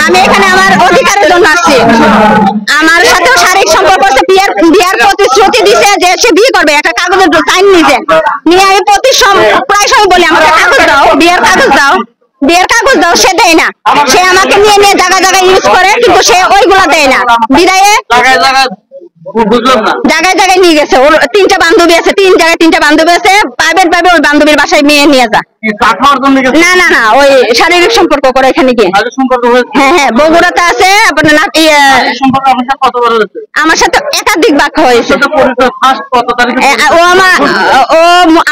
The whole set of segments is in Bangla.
আমি এখানে আমার অধিকারের জন্য আসছি। আমার সাথেও শারীরিক সম্পর্ক আছে, বিয়ার প্রতিশ্রুতি দিছে যে সে বিয়ে করবে, একটা কাগজের সাইন নিয়ে আমি প্রায় সময় বলি আমাকে কাগজ দাও, বিয়ের কাগজ দাও, বিয়ের কাগজ দাও, সে দেয় না। সে আমাকে নিয়ে জায়গা জায়গায় ইউজ করে, কিন্তু সে ওইগুলা দেয় না। বিদায়ে জায়গায় জায়গায় নিয়ে গেছে। ওর 3টা বান্ধবী আছে, 3 জায়গায় 3টা বান্ধবী আছে, প্রাইভেট ভাবে ওই বান্ধবীর বাসায় মেয়ে নিয়ে যা। না না না, ওই শারীরিক সম্পর্ক করে এখানে গিয়ে। হ্যাঁ হ্যাঁ, বগুড়াতে আছে। আপনার আমার সাথে একাধিক বাক্য হয়েছে। ও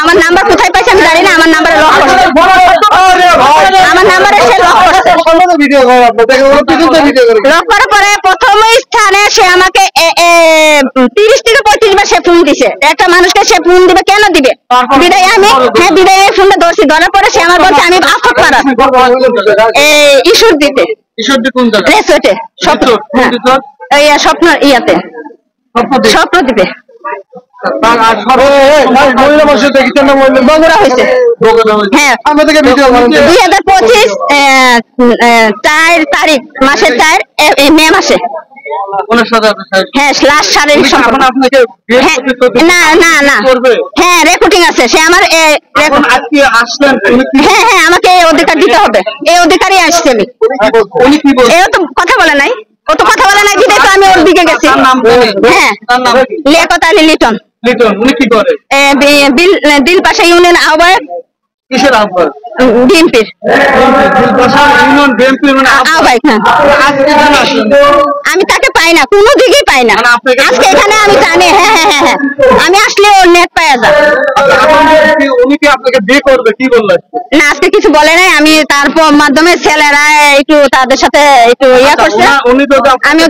আমার নাম্বার কোথায় পাইছে আমি জানি না। আমার নাম্বারে লক করছে, আমার নাম্বারে সে লক করছে। লক করার পরে প্রথম স্থানে সে আমাকে 30 থেকে 35 বার সে ফোন দিছে। একটা মানুষকে সে ফোন দিবে, কেন দিবে? বিদায় আমি বিদায় ফোনটা ধরছি। ধরার পরে সে আমার বলছে আমি আফত পাড়া ঈশ্বর দিতে স্বপ্ন ইয়াতে স্বপ্ন দিবে। বগুড়া হয়েছে। হ্যাঁ, 2025 4 তারিখ মাসের 4 মে মাসে। হ্যাঁ, লাস্ট শারীরিক সম্পর্ক। না না না, হ্যাঁ রেকর্ডিং আছে। সে আমার হ্যাঁ হ্যাঁ, আমাকে এই অধিকার দিতে হবে, এই অধিকারই আসছে আমি। এও তো কথা বলে নাই, ও তো কথা বলে নাই, বিদায় তো আমি ওর দিকে গেছি। হ্যাঁ, লিয়াকত আলী লিটন। দিল পাশা ইউনিয়ন আহ্বায়ক। কিসের আহ্বায়ক? বিএনপির আহ্বায়ক। আমি তাকে পাই না, কোনো দিকেই পাই না। আজকে এখানে আমি জানি। হ্যাঁ হ্যাঁ হ্যাঁ হ্যাঁ, আমি আসলে ওর নেট পাওয়া যায়। না, আজকে কিছু বলে নাই। আমি তারপর মাধ্যমে ছেলেরা একটু তাদের সাথে একটু ইয়া করছে। আমি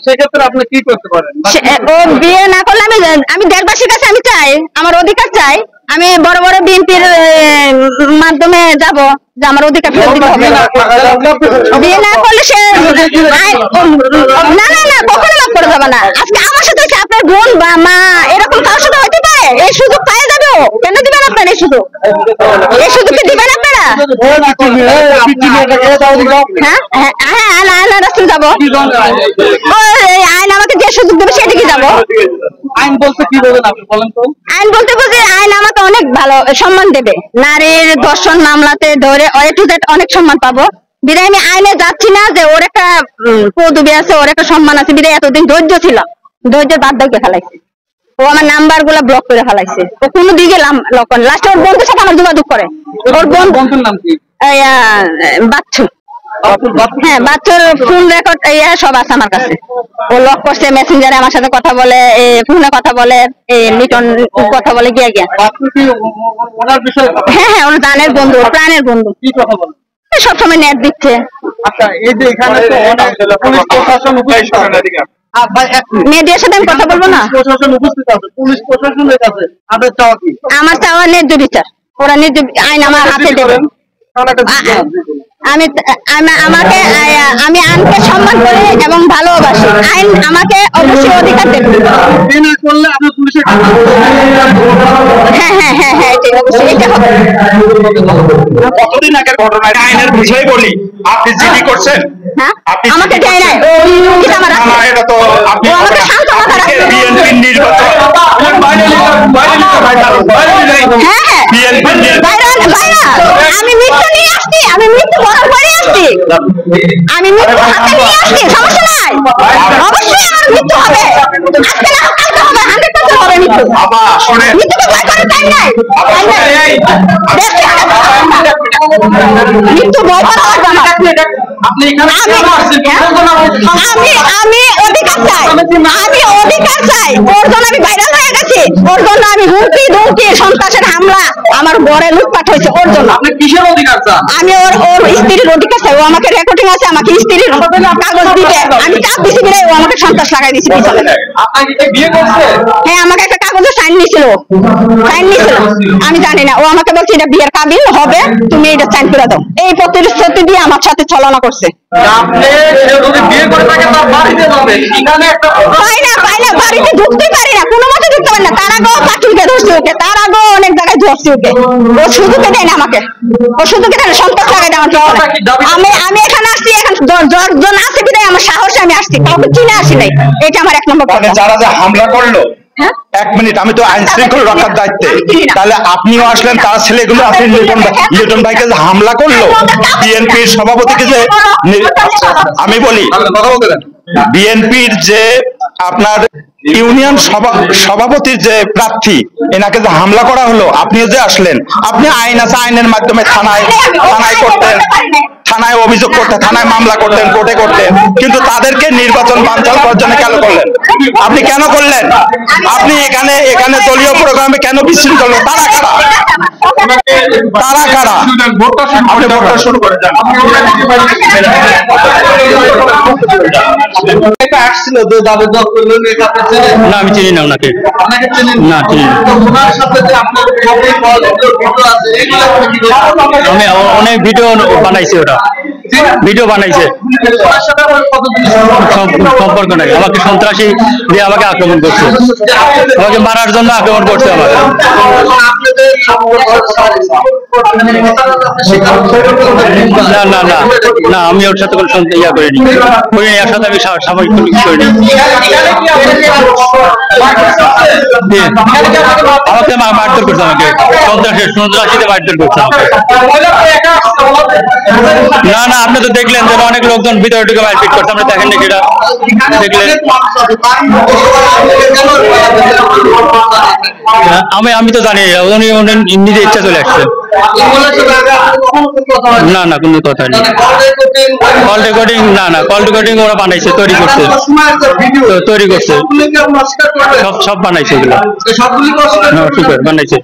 সেক্ষেত্রে আপনি কি করতে পারেন? ও বিয়ে না করলে আমি দেশবাসীর কাছে আমি চাই, আমার অধিকার চাই। আমি বড় বড় বিএনপির মাধ্যমে যাব যে আমার অধিকার ফেরত দিতে হবে। বিয়ে না করলে সে না না না, কখনো মাফ করে যাবে না। আজকে আমার সাথে হচ্ছে, আপনার বোন বা মা এরকম কারোর সাথে হইতে পারে। এই সুযোগ পাই যাবে, কেন দিবেন আপনারা এই সুযোগ? এই সুযোগকে দিবেন আপনারা? হ্যাঁ হ্যাঁ হ্যাঁ, আইন রাস্তায় যাবো। আইন আমাকে যে সুযোগ দেবে সেদিকে যাবো। আইন বলতে কি বলবেন আপনি বলেন তো? আইন বলতে বলতে আইন আমাকে অনেক ভালো সম্মান দেবে। নারীর ধর্ষণ মামলাতে ধরে অনেক সম্মান পাবো। বিদায় আমি আইনে যাচ্ছি না যে ওর একটা পদবি আছে, ওর একটা সম্মান আছে। বিদায় এতদিন ধৈর্য ছিল, ধৈর্যের বাদ দিয়ে ফেলাইছে। ও আমার নাম্বার গুলা ব্লক করে ফেলাইছে। ও কোনো দিকে লাস্টে ওর বন্ধুর সাথে আমার যোগাযোগ করে। ওর বন্ধুর নাম কি? বাচ্চু। হ্যাঁ, বাচ্চার ফোন রেকর্ড সব আছে আমার কাছে। ও লক করছে, মেসেঞ্জারে আমার সাথে কথা বলে, ফোনে কথা বলে, লিটন কথা বলে গিয়া গিয়া। হ্যাঁ হ্যাঁ, ওর জানের বন্ধু, প্রাণের বন্ধু। সবসময় নেট দিচ্ছে। মেয়েদের সাথে আমি কথা বলবো না। আমার চাওয়া ন্যায্য বিচার। ওরা ন্যায্য আইন আমার হাতে দেবে। আমি আইনকে সম্মান করি এবং ভালোবাসি। আইন আমাকে অবশ্যই অধিকার দেবে। হ্যাঁ হ্যাঁ হ্যাঁ হ্যাঁ, অবশ্যই এটা হবে। কতদিন আগের ঘটনা, আইনের বিষয়ে বলি, আপনি জিডি করছেন? হ্যাঁ, আমাকে দেয় নাই। এটা তো আপনি বিএনপির নির্বাচন। হ্যাঁ হ্যাঁ, আমি মৃত্যু নিয়ে আসছি, আমি মৃত্যু বরণ করে আসছি, আমি মৃত্যু হাতে নিয়ে আসছি। সমস্যা নাই, অবশ্যই আমার মৃত্যু হবে। আজকে না কালকে হবে, 100% হবে মৃত্যু। মৃত্যুকে ভয় করার টাইম নাই। মৃত্যু ভয় করা লাগবে আমার। আমি অধিকার চাই, আমি অধিকার চাই। ওর জন্য আমি ভাইরাল হয়ে গেছি, ওর জন্য আমি হুমকি ধুমকি সন্ত্রাসের হামলা, আমার ঘরে লুটপাট হয়েছে ওর জন্য। আপনি কিসের অধিকার চান? আমি ওর স্ত্রীর অধিকার চাই। ও আমাকে রেকর্ডিং আছে, আমাকে স্ত্রীর কাগজ দিবে। আমি চাপ দিছি বলে ও আমাকে সন্ত্রাস লাগাই দিয়েছে পিছনে। হ্যাঁ, আমাকে একটা কাগজে সাইন নিয়েছিল, আমি জানি না। ও আমাকে বলছে এটা বিয়ের কাবিল হবে, তুমি এটা সাইন করে দাও। এই প্রতিশ্রুতি দিয়ে আমার সাথে ছলনা করছে। পাই না, বাড়িতে ঢুকতেই পারি না, কোনো মতে ঢুকতে পারি না। তার আগেও পাখিকে ধরছি ওকে, তার আগেও অনেক জায়গায় ধরছি ওকে। ও সুযোগে দেয় না আমাকে, ও সুযোগে দেয় না, সন্ত্রাস লাগাই দেয় আমার। আমি এখানে জন আছে কিনা আমার সাহসে আমি আসছি, কাউকে কিনে আসি নাই, এটা আমার 1 নম্বর মানে কথা। যারা যে হামলা করলো, হ্যাঁ? 1 মিনিট, আমি তো আইন শৃঙ্খলা রক্ষার দায়িত্বে, তাহলে আপনিও আসলেন, তার ছেলেগুলো আপনি লিটন ভাইকে যে হামলা করলো, বিএনপির সভাপতিকে যে আমি বলি, বিএনপির যে আপনার ইউনিয়ন সভাপতির যে প্রার্থী, এনাকে যে হামলা করা হলো, আপনিও যে আসলেন, আপনি আইন আছে, আইনের মাধ্যমে থানায় করতেন, থানায় অভিযোগ করতেন, থানায় মামলা করতেন, কোর্টে করতেন, কিন্তু তাদেরকে নির্বাচন বানচাল করার জন্য কেন করলেন? আপনি কেন করলেন? আপনি এখানে দলীয় প্রোগ্রামে কেন বিশৃঙ্খল? তারা কারা? আপনি ভোটটা শুরু করে দেন। না, আমি চিনি না ওনাকে। না, চিনি না। আমি অনেক ভিডিও বানাইছি, ওটা ভিডিও বানাইছে, সম্পর্ক নাই। আমাকে সন্ত্রাসী দিয়ে আমাকে আক্রমণ করছে, আমাকে মারার জন্য আক্রমণ করছে আমাকে। না না না না, আমি ওর সাথে কোনো ইয়া করিনি, এর সাথে আমি সাময়িক কোনো কিছু করিনি। আমাকে মারধর করছে, আমাকে সন্ত্রাসীতে মারধর করছে আমাকে। না না, আপনি তো দেখলেন যে অনেক লোকজন ভিতরে ঢুকে মারপিট করছে, আমরা দেখেন নাকি? এটা দেখলেন? আমি তো জানি উনি নিজে ইচ্ছা চলে আসছে। না না, কোনো কথা নেই। কল রেকর্ডিং, না না, কল রেকর্ডিং ওরা বানাইছে, তৈরি করছে, সব বানাইছে, ওগুলো বানাইছে।